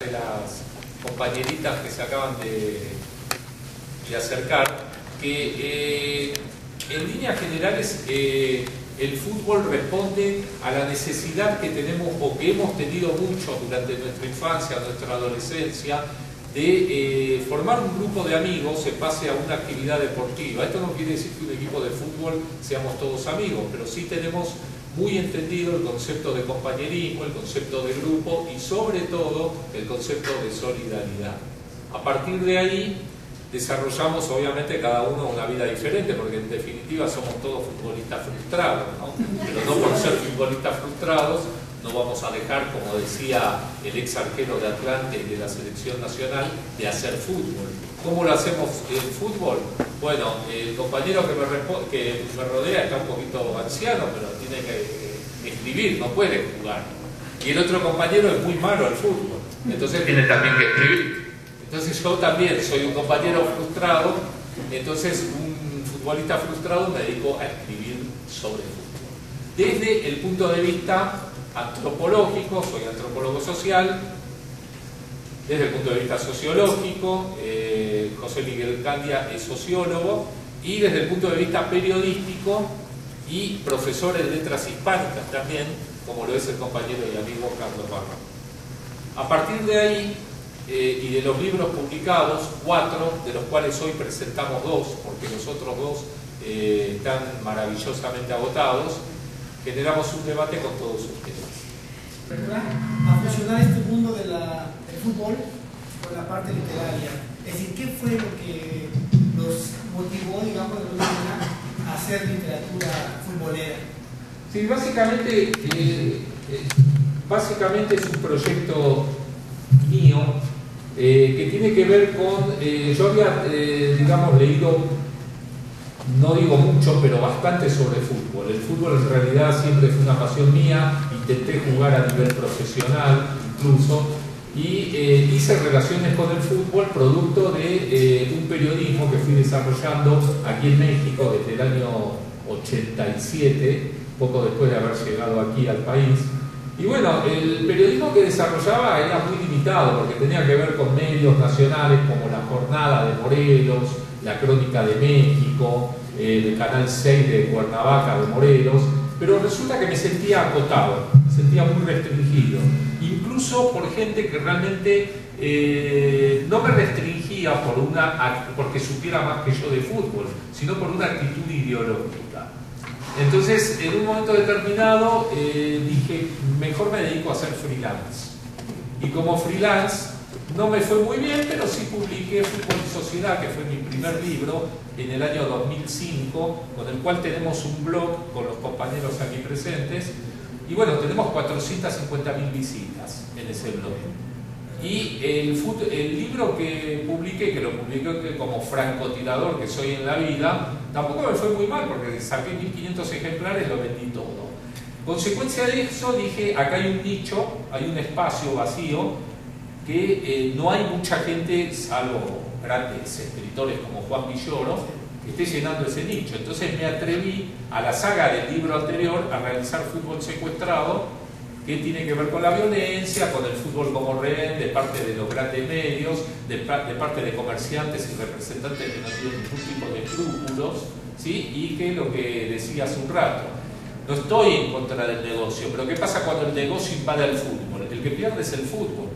de las compañeritas que se acaban de acercar, que en líneas generales el fútbol responde a la necesidad que tenemos o que hemos tenido mucho durante nuestra infancia, nuestra adolescencia, de formar un grupo de amigos en base a una actividad deportiva. Esto no quiere decir que un equipo de fútbol seamos todos amigos, pero sí tenemos muy entendido el concepto de compañerismo, el concepto de grupo y sobre todo el concepto de solidaridad. A partir de ahí desarrollamos obviamente cada uno una vida diferente, porque en definitiva somos todos futbolistas frustrados, ¿no? Pero no por ser futbolistas frustrados no vamos a dejar, como decía el ex arquero de Atlante y de la selección nacional, de hacer fútbol. ¿Cómo lo hacemos en fútbol? Bueno, el compañero que me rodea está un poquito anciano, pero tiene que escribir, no puede jugar. Y el otro compañero es muy malo al fútbol, entonces tiene también que escribir. Entonces yo también soy un compañero frustrado, entonces un futbolista frustrado me dedico a escribir sobre fútbol. Desde el punto de vista antropológico, soy antropólogo social. Desde el punto de vista sociológico, José Miguel Candia es sociólogo, y desde el punto de vista periodístico y profesor en letras hispánicas también, como lo es el compañero y amigo Carlos Barra. A partir de ahí, y de los libros publicados, 4, de los cuales hoy presentamos 2, porque los otros 2 están maravillosamente agotados, generamos un debate con todos ustedes. A fusionar este mundo del fútbol con la parte literaria. Es decir, ¿qué fue lo que los motivó, digamos, de alguna manera, a hacer literatura futbolera? Sí, básicamente es un proyecto mío que tiene que ver con... yo había, digamos, leído, no digo mucho, pero bastante sobre fútbol. El fútbol en realidad siempre fue una pasión mía, intenté jugar a nivel profesional incluso, y hice relaciones con el fútbol producto de un periodismo que fui desarrollando aquí en México desde el año 87, poco después de haber llegado aquí al país. Y bueno, el periodismo que desarrollaba era muy limitado porque tenía que ver con medios nacionales como La Jornada de Morelos, La Crónica de México, el Canal 6 de Cuernavaca de Morelos, pero resulta que me sentía acotado, me sentía muy restringido, incluso por gente que realmente no me restringía porque supiera más que yo de fútbol, sino por una actitud ideológica. Entonces, en un momento determinado dije, mejor me dedico a ser freelance. Y como freelance no me fue muy bien, pero sí publiqué Fútbol y Sociedad, que fue mi primer libro, en el año 2005, con el cual tenemos un blog con los compañeros aquí presentes. Y bueno, tenemos 450.000 visitas en ese blog. Y el libro que publiqué, que lo publiqué como francotirador que soy en la vida, tampoco me fue muy mal porque saqué 1500 ejemplares, lo vendí todo. Consecuencia de eso dije, acá hay un nicho, hay un espacio vacío que no hay mucha gente, salvo grandes escritores como Juan Villoro, que esté llenando ese nicho. Entonces me atreví a la saga del libro anterior a realizar Fútbol Secuestrado, que tiene que ver con la violencia, con el fútbol como rehén de parte de los grandes medios, de parte de comerciantes y representantes que no tienen ningún tipo de escrúpulos, ¿sí? Y que lo que decía hace un rato, no estoy en contra del negocio, pero ¿qué pasa cuando el negocio invade al fútbol? El que pierde es el fútbol.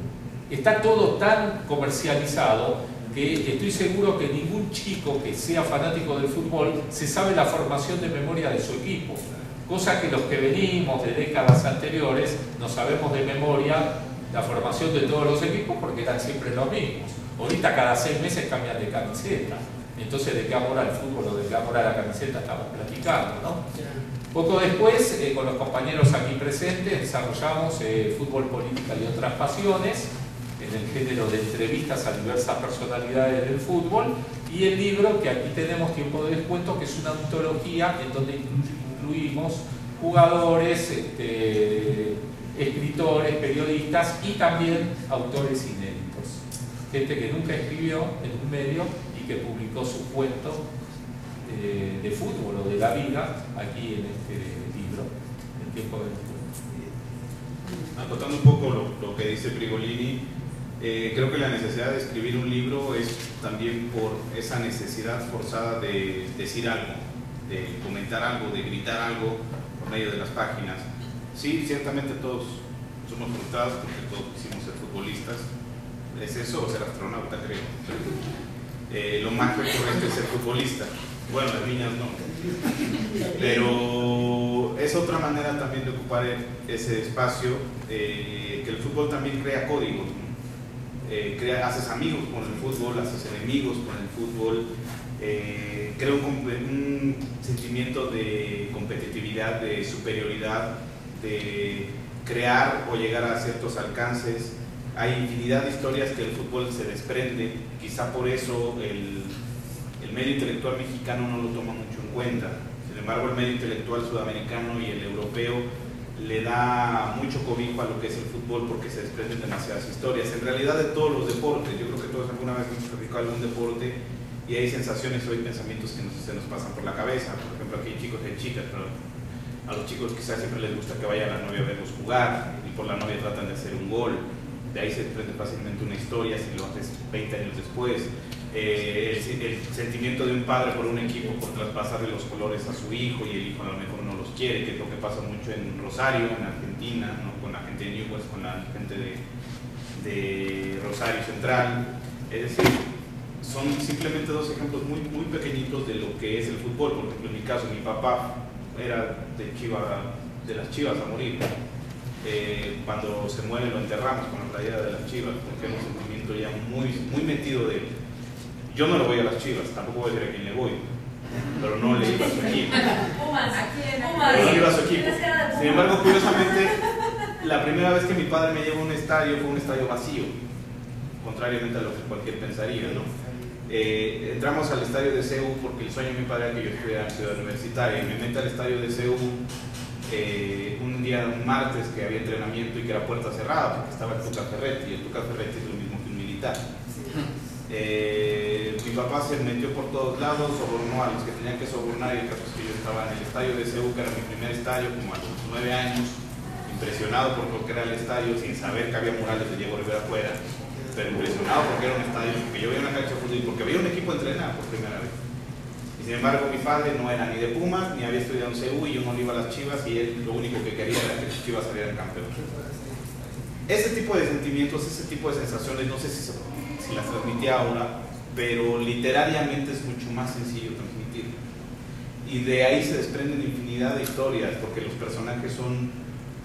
Está todo tan comercializado que estoy seguro que ningún chico que sea fanático del fútbol se sabe la formación de memoria de su equipo. Cosa que los que venimos de décadas anteriores no sabemos de memoria la formación de todos los equipos porque eran siempre los mismos. Ahorita cada 6 meses cambian de camiseta. Entonces, ¿de qué amor al fútbol o de qué amor a la camiseta estamos platicando, no? Poco después, con los compañeros aquí presentes, desarrollamos Fútbol, Política y Otras Pasiones, en el género de entrevistas a diversas personalidades del fútbol, y el libro que aquí tenemos, Tiempo de Descuento, que es una antología en donde incluimos jugadores, escritores, periodistas y también autores inéditos. Gente que nunca escribió en un medio y que publicó su cuento de fútbol o de la vida aquí en este libro, El Tiempo de Descuento. Acotando un poco lo que dice Prigolini, Creo que la necesidad de escribir un libro es también por esa necesidad forzada de decir algo, de comentar algo, de gritar algo por medio de las páginas. Sí, ciertamente todos somos frustrados porque todos quisimos ser futbolistas. ¿Es eso o ser astronauta, creo? Lo más recurrente es ser futbolista. Bueno, las niñas no. Pero es otra manera también de ocupar ese espacio, que el fútbol también crea códigos, ¿no? Haces amigos con el fútbol, haces enemigos con el fútbol, crea un sentimiento de competitividad, de superioridad, de crear o llegar a ciertos alcances. Hay infinidad de historias que el fútbol se desprende, quizá por eso el medio intelectual mexicano no lo toma mucho en cuenta. Sin embargo, el medio intelectual sudamericano y el europeo le da mucho cobijo a lo que es el fútbol porque se desprenden demasiadas historias. En realidad de todos los deportes, yo creo que todos alguna vez hemos practicado algún deporte y hay sensaciones o hay pensamientos que se nos pasan por la cabeza. Por ejemplo, aquí hay chicos y hay chicas, pero a los chicos quizás siempre les gusta que vaya la novia a verlos jugar y por la novia tratan de hacer un gol. De ahí se desprende fácilmente una historia si lo haces 20 años después. El sentimiento de un padre por un equipo, por traspasarle los colores a su hijo y el hijo a lo mejor no los quiere, que es lo que pasa mucho en Rosario, en Argentina, ¿no? Con la gente de Newell's, con la gente de Rosario Central. Es decir, son simplemente dos ejemplos muy, muy pequeñitos de lo que es el fútbol. Por ejemplo, en mi caso, mi papá era de las Chivas a morir. Cuando se muere lo enterramos con la playera de las Chivas, porque es un sentimiento ya muy, muy metido de él. Yo no le voy a las Chivas, tampoco voy a decir a quién le voy, pero no le iba a su equipo. No le iba a su equipo. Sin embargo, curiosamente, la primera vez que mi padre me llevó a un estadio fue un estadio vacío, contrariamente a lo que cualquier pensaría, ¿no? Entramos al estadio de CU porque el sueño de mi padre era que yo estuviera en Ciudad Universitaria, y me metí al estadio de CU un martes que había entrenamiento y que era puerta cerrada porque estaba el Tuca Ferretti, y el Tuca Ferretti es lo mismo que un militar. Mi papá se metió por todos lados, sobornó a los que tenían que sobornar, y el caso es que yo estaba en el estadio de CU, que era mi primer estadio, como a los 9 años, impresionado por lo que era el estadio, sin saber que había murales de Diego Rivera afuera, pero impresionado porque era un estadio, porque yo veía una cancha de fútbol y porque había un equipo entrenado por primera vez. Y sin embargo, mi padre no era ni de Pumas, ni había estudiado en CU, y yo no le iba a las Chivas, y él lo único que quería era que las Chivas salieran campeones. Ese tipo de sentimientos, ese tipo de sensaciones, no sé si las transmití ahora, pero literariamente es mucho más sencillo transmitir. Y de ahí se desprenden infinidad de historias, porque los personajes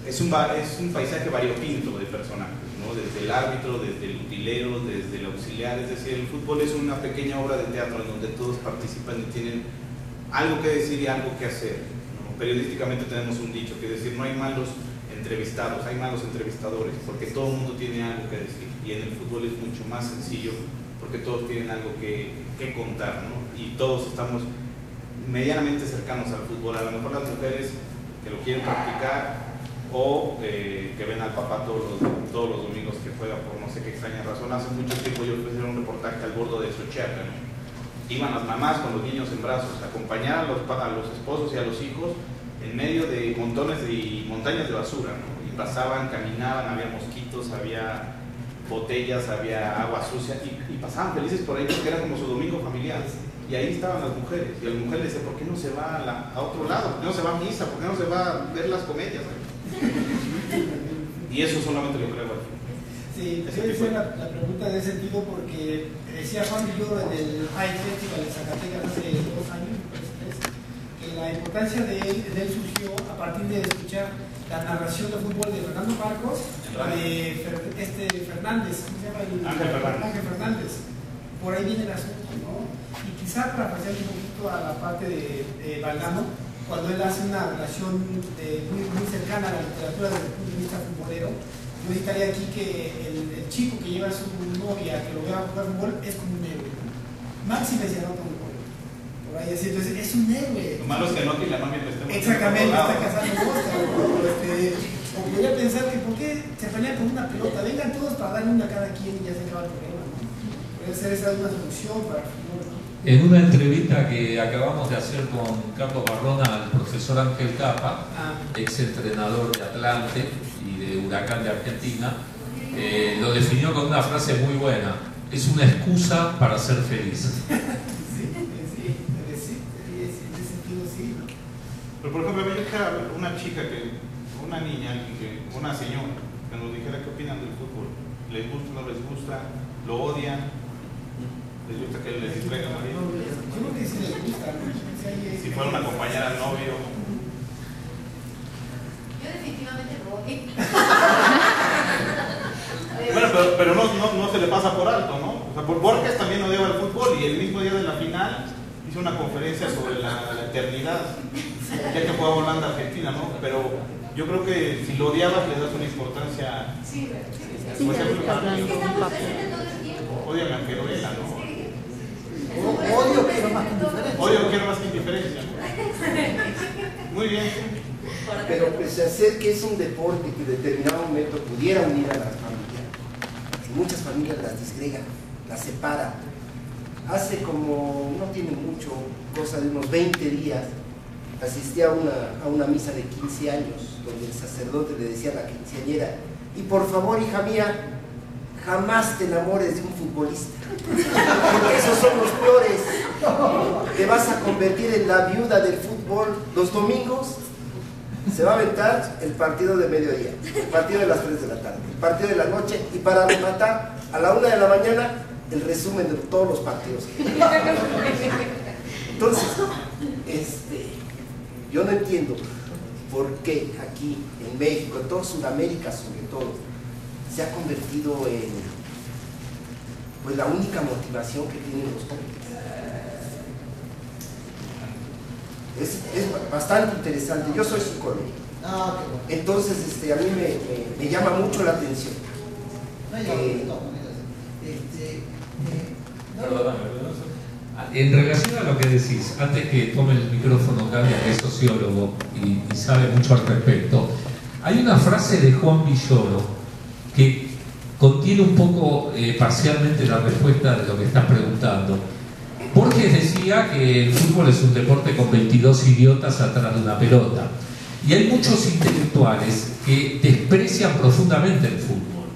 es un paisaje variopinto de personajes, ¿no? Desde el árbitro, desde el utilero, desde el auxiliar. Es decir, el fútbol es una pequeña obra de teatro en donde todos participan y tienen algo que decir y algo que hacer, ¿no? Periodísticamente tenemos un dicho que decir: no hay malos entrevistados, hay malos entrevistadores, porque todo el mundo tiene algo que decir, y en el fútbol es mucho más sencillo porque todos tienen algo que contar, ¿no? Y todos estamos medianamente cercanos al fútbol. A lo mejor las mujeres que lo quieren practicar o que ven al papá todos los domingos que juega por no sé qué extraña razón. Hace mucho tiempo yo fui a hacer un reportaje al bordo de Xochiaca, ¿no? Iban las mamás con los niños en brazos a acompañar a los esposos y a los hijos en medio de montones y montañas de basura, ¿no? Y pasaban, caminaban, había mosquitos, había botellas, había agua sucia, y pasaban felices por ahí porque era como su domingo familiar. Y ahí estaban las mujeres, y a la mujer le dice: ¿por qué no se va a otro lado? ¿Por qué no se va a misa? ¿Por qué no se va a ver las comedias? Y eso solamente lo creo aquí. Sí, yo hice la pregunta de ese sentido porque decía Juan Villoro en el High Festival de Zacatecas hace 2 años, que la importancia de él surgió a partir de escuchar la narración de fútbol de Fernando Marcos, de Fernández, ¿cómo se llama? Ángel Fernández. Por ahí viene el asunto, ¿no? Y quizá para pasar un poquito a la parte de Valdano, cuando él hace una relación muy cercana a la literatura desde el punto de vista futbolero, yo citaría aquí que el chico que lleva a su novia, que lo vea jugar fútbol, es como un héroe, ¿no? Máxime se anota un gol. Por ahí así, entonces es un héroe. Lo malo es que no que la novia lo esté. Exactamente, está casando Oscar, ¿no? O podría pensar que ¿por qué se pelean con una pelota? Vengan todos para darle una a cada quien y ya se acaba el problema, ¿no? Podría ser esa una solución para el fútbol, ¿no? En una entrevista que acabamos de hacer con Carlos Barrona al profesor Ángel Capa, ex entrenador de Atlante y de Huracán de Argentina, lo definió con una frase muy buena: es una excusa para ser feliz. Pero por ejemplo, a mí me dijera una chica, una niña, una señora, que nos dijera qué opinan del fútbol. ¿Les gusta, no les gusta? ¿Lo odian? ¿Les gusta que les distraigan la vida? Yo creo que sí les gusta, ¿no? Si fuera una compañera al novio. Yo definitivamente lo odio. Bueno, pero no se le pasa por alto, ¿no? O sea, Borges también odiaba el fútbol y el mismo día de la final hizo una conferencia sobre la eternidad, ya que jugaba Holanda-Argentina, ¿no? Pero yo creo que si lo odiabas le das una importancia. Sí, Sí, es que estamos presentes todo el tiempo. Odio a Queruela, ¿no? Odio, pero más que indiferencia. Odio quiero más que indiferencia. Muy bien. Pero pese a ser que es un deporte que en determinado momento pudiera unir a las familias, muchas familias las disgregan, las separan. Hace como, no tiene mucho, cosa de unos 20 días, asistí a una misa de 15 años, donde el sacerdote le decía a la quinceañera: y por favor, hija mía, jamás te enamores de un futbolista, porque esos son los peores. Te vas a convertir en la viuda del fútbol. Los domingos se va a aventar el partido de mediodía, el partido de las 3 de la tarde, el partido de la noche, y para rematar, a la 1 de la mañana, el resumen de todos los partidos. Entonces, yo no entiendo por qué aquí en México, en toda Sudamérica sobre todo, se ha convertido en pues la única motivación que tienen los jóvenes. Es bastante interesante. Yo soy psicólogo. Entonces a mí me llama mucho la atención. En relación a lo que decís, antes que tome el micrófono Gabriel, que es sociólogo y sabe mucho al respecto, hay una frase de Juan Villoro que contiene un poco parcialmente la respuesta de lo que estás preguntando. Borges decía que el fútbol es un deporte con 22 idiotas atrás de una pelota, y hay muchos intelectuales que desprecian profundamente el fútbol.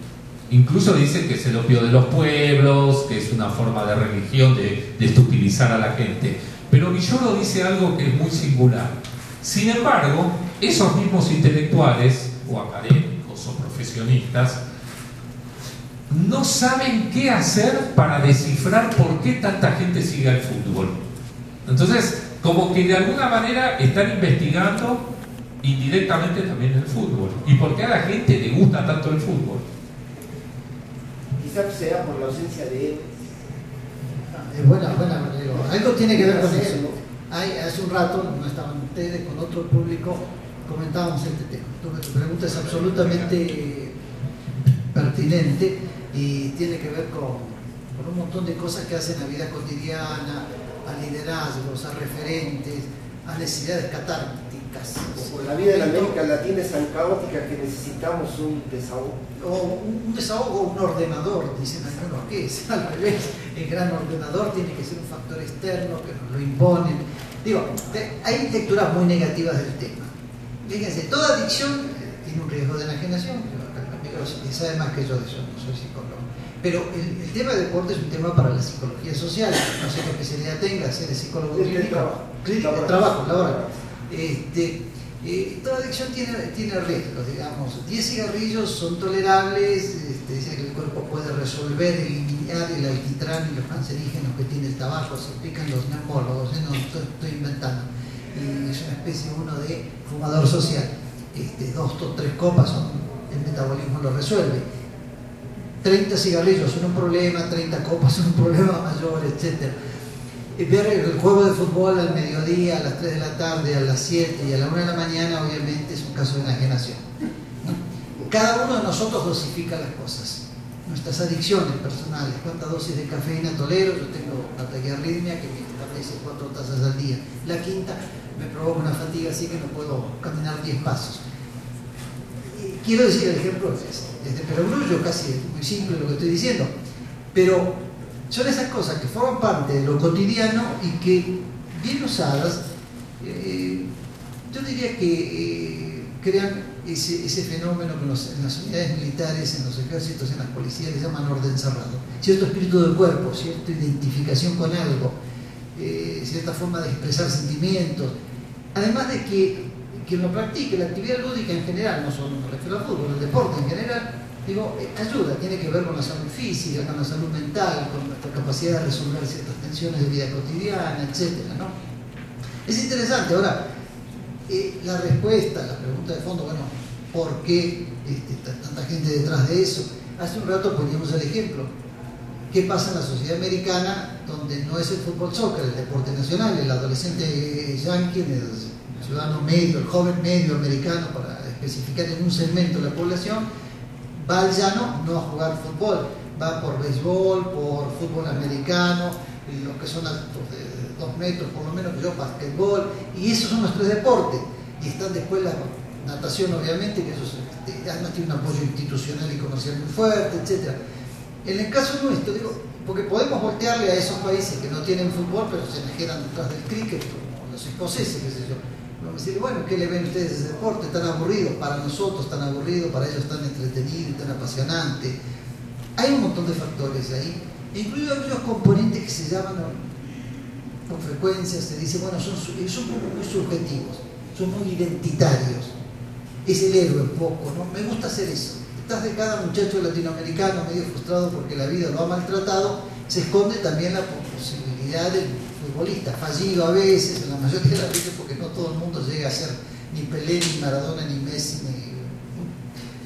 Incluso dicen que es el opio de los pueblos, que es una forma de religión, de estupidizar a la gente. Pero Villoro dice algo que es muy singular. Sin embargo, esos mismos intelectuales, o académicos, o profesionistas, no saben qué hacer para descifrar por qué tanta gente sigue al fútbol. Entonces, como que de alguna manera están investigando indirectamente también el fútbol. ¿Y por qué a la gente le gusta tanto el fútbol? Quizás sea por la ausencia de él. Es buena, digo, algo tiene que ver con eso. Hace un rato, no estaban ustedes, con otro público, comentábamos este tema. Tu pregunta es absolutamente pertinente y tiene que ver con un montón de cosas que hacen a la vida cotidiana, a liderazgos, a referentes, a necesidades catárticas. Por la vida en América Latina es tan caótica que necesitamos un desahogo. O un desahogo o un ordenador, dicen algunos que es al revés. El gran ordenador tiene que ser un factor externo que nos lo imponen. Digo, hay lecturas muy negativas del tema. Fíjense, toda adicción tiene un riesgo de enajenación. Y sabe más que yo de eso, no soy psicólogo. Pero el tema del deporte es un tema para la psicología social. No sé lo que se le atenga a ser psicólogo clínico. Trabajo, laboral. Toda adicción tiene riesgos, digamos. 10 cigarrillos son tolerables, dice que el cuerpo puede resolver, eliminar el alquitrán y los cancerígenos que tiene el tabaco, se explican los neumólogos, no estoy inventando. Es una especie uno de fumador social. 2 o 3 copas el metabolismo lo resuelve. 30 cigarrillos son un problema, 30 copas son un problema mayor, etc. Ver el juego de fútbol al mediodía, a las 3 de la tarde, a las 7 y a la 1 de la mañana, obviamente es un caso de enajenación. Cada uno de nosotros dosifica las cosas. Nuestras adicciones personales, cuántas dosis de cafeína tolero. Yo tengo taquiarritmia que me establece 4 tazas al día. La quinta me provoca una fatiga así que no puedo caminar 10 pasos. Quiero decir, el ejemplo es de perogrullo, casi muy simple lo que estoy diciendo, pero son esas cosas que forman parte de lo cotidiano y que, bien usadas, yo diría que crean ese fenómeno que en las unidades militares, en los ejércitos, en las policías le llaman orden cerrado. Cierto espíritu del cuerpo, cierta identificación con algo, cierta forma de expresar sentimientos. Además de que quien lo practique, la actividad lúdica en general, no solo me refiero al fútbol, el deporte en general, digo, ayuda, tiene que ver con la salud física, con la salud mental, con nuestra capacidad de resolver ciertas tensiones de vida cotidiana, etcétera, ¿no? Es interesante. Ahora, la respuesta, la pregunta de fondo, bueno, ¿por qué tanta gente detrás de eso? Hace un rato poníamos el ejemplo. ¿Qué pasa en la sociedad americana donde no es el fútbol soccer, el deporte nacional, el adolescente yankee, el ciudadano medio, el joven medio americano, para especificar en un segmento de la población, va al llano no a jugar fútbol, va por béisbol, por fútbol americano, los que son altos de 2 metros por lo menos, que yo, basquetbol, y esos son los 3 deportes. Y están después la natación, obviamente, que eso además tiene un apoyo institucional y comercial muy fuerte, etc. En el caso nuestro, digo, porque podemos voltearle a esos países que no tienen fútbol, pero se enajenan detrás del cricket, como los escoceses, qué sé yo. Vamos a decir, bueno, ¿qué le ven ustedes ese deporte tan aburrido? Para nosotros tan aburrido, para ellos tan entretenido y tan apasionante. Hay un montón de factores ahí, incluidos aquellos componentes que se llaman, con frecuencia se dice, bueno, son muy subjetivos, son muy identitarios. Es el héroe un poco, ¿no? Me gusta hacer eso. Detrás de cada muchacho latinoamericano medio frustrado porque la vida lo ha maltratado, se esconde también la posibilidad del futbolista, fallido a veces, en la mayoría de las veces, porque no todo el mundo llega a ser ni Pelé, ni Maradona, ni Messi,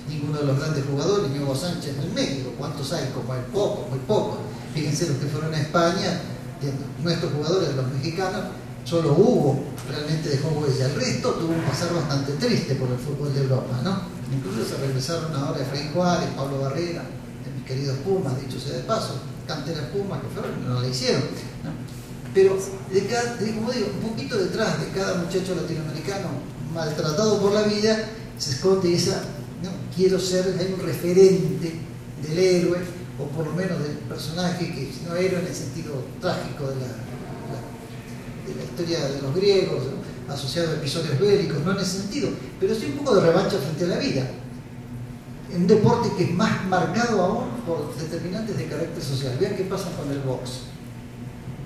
ni ninguno de los grandes jugadores, ni Hugo Sánchez en México. ¿Cuántos hay? Como hay pocos, muy pocos. Fíjense los que fueron a España, nuestros jugadores, los mexicanos, solo Hugo realmente dejó huella. El resto tuvo un pasar bastante triste por el fútbol de Europa, ¿no? Incluso se regresaron ahora Efraín Juárez, Pablo Barrera, de mis queridos Pumas, dicho sea de paso, canteras Pumas que fueron, no la hicieron, ¿no? Pero como digo, un poquito detrás de cada muchacho latinoamericano maltratado por la vida se esconde esa, ¿no? Quiero ser, hay un referente del héroe, o por lo menos del personaje que, si no héroe en el sentido trágico de la historia de los griegos, ¿no? Asociado a episodios bélicos, no en ese sentido, pero sí un poco de revancha frente a la vida. En un deporte que es más marcado aún por determinantes de carácter social. Vean qué pasa con el box.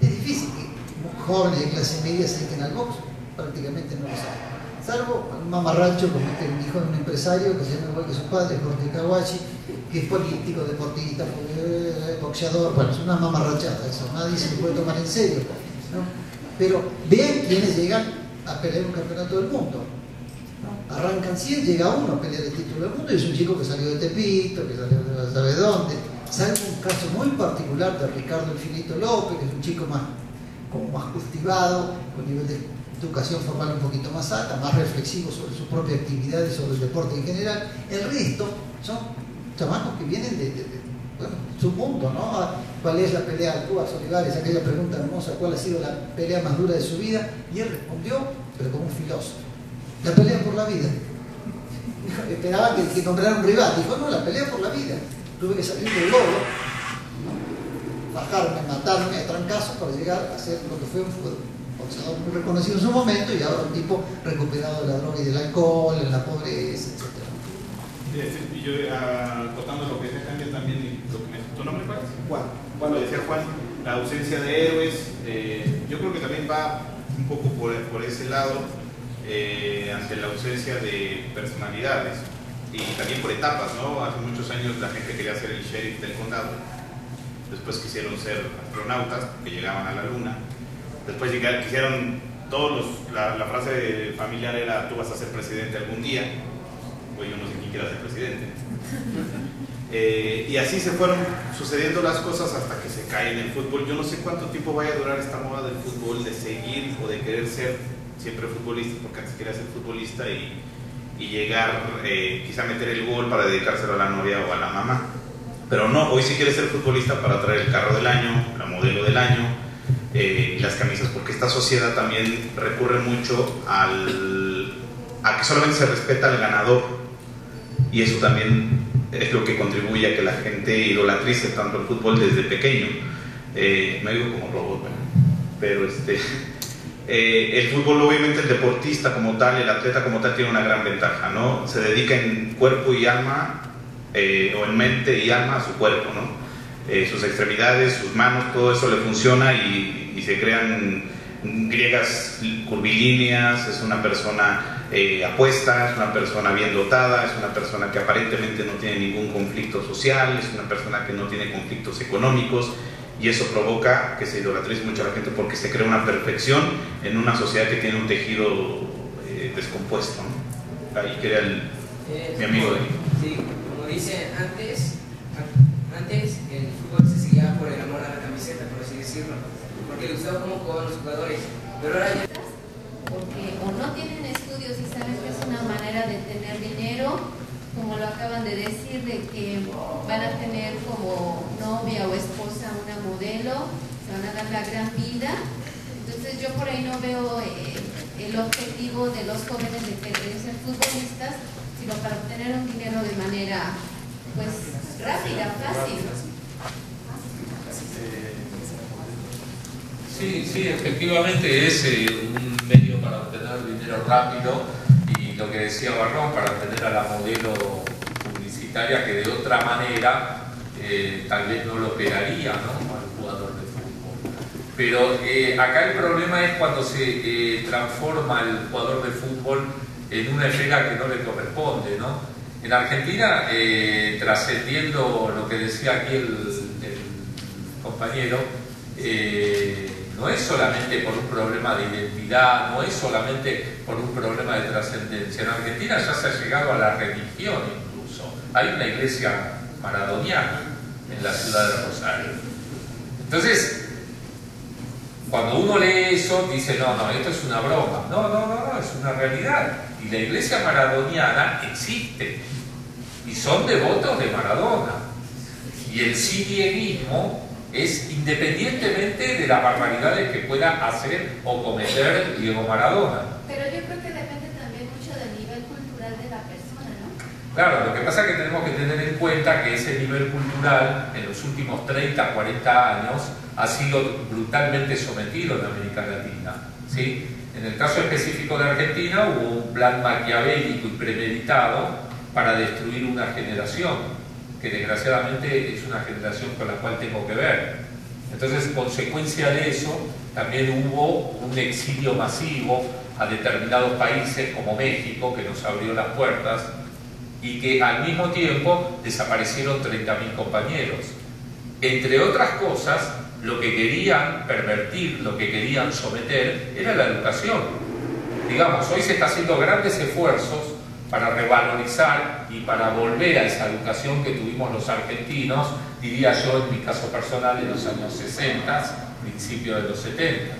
Es difícil que jóvenes de clase media se dediquen al box, prácticamente no lo saben. Salvo un mamarracho como el hijo de un empresario que se llama igual que su padre, Jorge Kawachi, que es político, deportista, boxeador. Bueno, es una mamarrachada eso, nadie se lo puede tomar en serio, ¿no? Pero vean quiénes llegan a pelear un campeonato del mundo, ¿no? Arrancan 100, llega uno a pelear el título del mundo y es un chico que salió de Tepito, que salió de no sabe dónde. Salvo un caso muy particular de Ricardo El Finito López, que es un chico más cultivado, con nivel de educación formal un poquito más alta, más reflexivo sobre su propia actividad y sobre el deporte en general. El resto son chamacos que vienen de su mundo, ¿no? ¿Cuál es la pelea? Cubas Olivares, aquella pregunta hermosa, ¿cuál ha sido la pelea más dura de su vida? Y él respondió, pero como un filósofo, la pelea por la vida. Esperaba que nombrara un rival, dijo, no, la pelea por la vida. Tuve que salir del lodo, ¿no? Bajarme, matarme a trancazos para llegar a ser lo que fue un boxeador muy reconocido en su momento y ahora un tipo recuperado de la droga y del alcohol, en la pobreza, etc. Y yo, contando lo que decía Jaime también, lo que me... ¿Tu nombre cuál es? Juan. Lo decía Juan, la ausencia de héroes, yo creo que también va un poco por ese lado, ante la ausencia de personalidades y también por etapas, ¿no? Hace muchos años la gente quería ser el sheriff del condado, después quisieron ser astronautas que llegaban a la luna, después quisieron todos la frase familiar era tú vas a ser presidente algún día. Pues yo no sé quién quiera ser presidente. Y así se fueron sucediendo las cosas hasta que se cae en el fútbol. Yo no sé cuánto tiempo vaya a durar esta moda del fútbol, de seguir o de querer ser siempre futbolista, porque antes quería ser futbolista y llegar, quizá meter el gol para dedicárselo a la novia o a la mamá. Pero no, hoy sí quiere ser futbolista para traer el carro del año, la modelo del año, las camisas, porque esta sociedad también recurre mucho a que solamente se respeta al ganador. Y eso también es lo que contribuye a que la gente idolatrice tanto el fútbol desde pequeño. Me digo como robot, pero El fútbol, obviamente, el deportista como tal, el atleta como tal, tiene una gran ventaja, ¿no? Se dedica en cuerpo y alma, o en mente y alma a su cuerpo, ¿no? Sus extremidades, sus manos, todo eso le funciona y se crean griegas curvilíneas. Es una persona apuesta, es una persona bien dotada, es una persona que aparentemente no tiene ningún conflicto social, es una persona que no tiene conflictos económicos, y eso provoca que se idolatrice mucho a la gente porque se crea una perfección en una sociedad que tiene un tejido descompuesto, ¿no? Ahí queda mi amigo de ahí. Sí, como dice antes el fútbol se seguía por el amor a la camiseta, por así decirlo, porque le gustaba cómo jugaban los jugadores, pero ahora ya... Porque o no tienen estudios y saben que es una manera de tener dinero, como lo acaban de decir, de que van a tener como novia o esposa una modelo, se van a dar la gran vida. Entonces yo por ahí no veo el objetivo de los jóvenes de querer ser futbolistas, sino para obtener un dinero de manera pues rápida, fácil. Sí, efectivamente es un medio para obtener dinero rápido, y lo que decía Barrón, para tener a la modelo publicitaria que de otra manera tal vez no lo pegaría, ¿no?, al jugador de fútbol. Pero acá el problema es cuando se transforma el jugador de fútbol en una esfera que no le corresponde, ¿no? En Argentina, trascendiendo lo que decía aquí el compañero, no es solamente por un problema de identidad, no es solamente por un problema de trascendencia. En Argentina ya se ha llegado a la religión incluso. Hay una iglesia maradoniana en la ciudad de Rosario. Entonces, cuando uno lee eso, dice, no, esto es una broma. No, es una realidad. Y la iglesia maradoniana existe. Y son devotos de Maradona. Y el cinieguismo es independientemente de las barbaridades que pueda hacer o cometer Diego Maradona. Pero yo creo que depende también mucho del nivel cultural de la persona, ¿no? Claro, lo que pasa es que tenemos que tener en cuenta que ese nivel cultural en los últimos 30, 40 años ha sido brutalmente sometido en América Latina, ¿sí? En el caso específico de Argentina hubo un plan maquiavélico y premeditado para destruir una generación, que desgraciadamente es una generación con la cual tengo que ver. Entonces, consecuencia de eso, también hubo un exilio masivo a determinados países como México, que nos abrió las puertas, y que al mismo tiempo desaparecieron 30.000 compañeros. Entre otras cosas, lo que querían pervertir, lo que querían someter, era la educación. Digamos, hoy se está haciendo grandes esfuerzos para revalorizar y para volver a esa educación que tuvimos los argentinos, diría yo en mi caso personal, en los años 60, principios de los 70,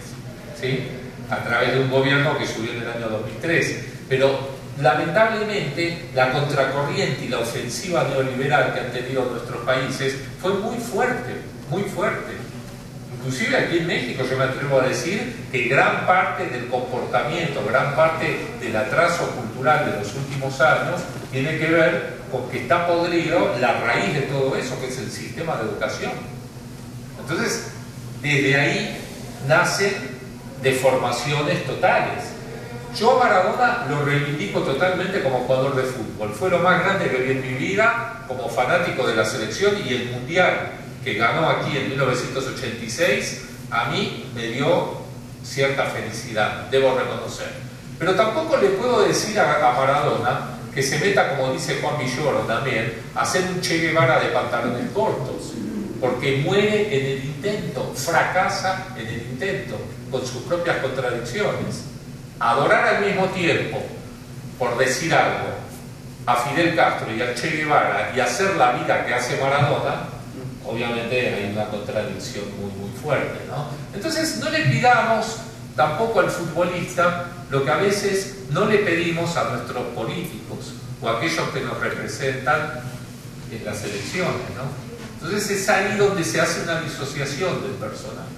¿sí?, a través de un gobierno que subió en el año 2003. Pero lamentablemente la contracorriente y la ofensiva neoliberal que han tenido nuestros países fue muy fuerte, muy fuerte. Inclusive aquí en México yo me atrevo a decir que gran parte del comportamiento, gran parte del atraso cultural de los últimos años tiene que ver con que está podrido la raíz de todo eso, que es el sistema de educación. Entonces, desde ahí nacen deformaciones totales. Yo a Maradona lo reivindico totalmente como jugador de fútbol. Fue lo más grande que vi en mi vida como fanático de la selección, y el mundial que ganó aquí en 1986 a mí me dio cierta felicidad, debo reconocer. Pero tampoco le puedo decir a Maradona que se meta, como dice Juan Villoro también, a hacer un Che Guevara de pantalones cortos, porque muere en el intento, fracasa en el intento, con sus propias contradicciones. Adorar al mismo tiempo, por decir algo, a Fidel Castro y a Che Guevara, y hacer la vida que hace Maradona, obviamente hay una contradicción muy fuerte, ¿no? Entonces no le pidamos tampoco al futbolista lo que a veces no le pedimos a nuestros políticos o a aquellos que nos representan en las elecciones, ¿no? Entonces es ahí donde se hace una disociación del personaje.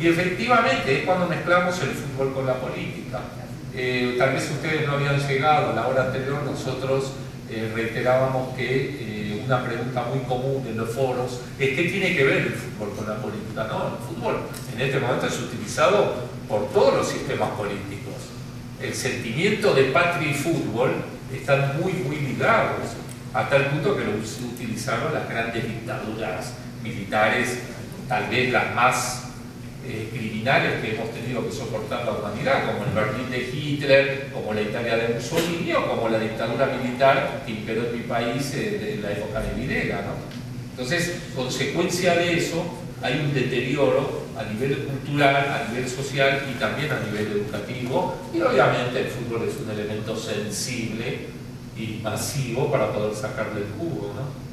Y efectivamente es cuando mezclamos el fútbol con la política. Tal vez ustedes no habían llegado, a la hora anterior nosotros reiterábamos que una pregunta muy común en los foros es: ¿qué tiene que ver el fútbol con la política? No, el fútbol en este momento es utilizado por todos los sistemas políticos. El sentimiento de patria y fútbol están muy, muy ligados, hasta el punto que lo utilizaron las grandes dictaduras militares, tal vez las más criminales que hemos tenido que soportar la humanidad, como el Berlín de Hitler, como la Italia de Mussolini o como la dictadura militar que imperó en mi país en la época de Videla, ¿no? Entonces, consecuencia de eso, hay un deterioro a nivel cultural, a nivel social y también a nivel educativo, y obviamente el fútbol es un elemento sensible y masivo para poder sacarle el jugo, ¿no?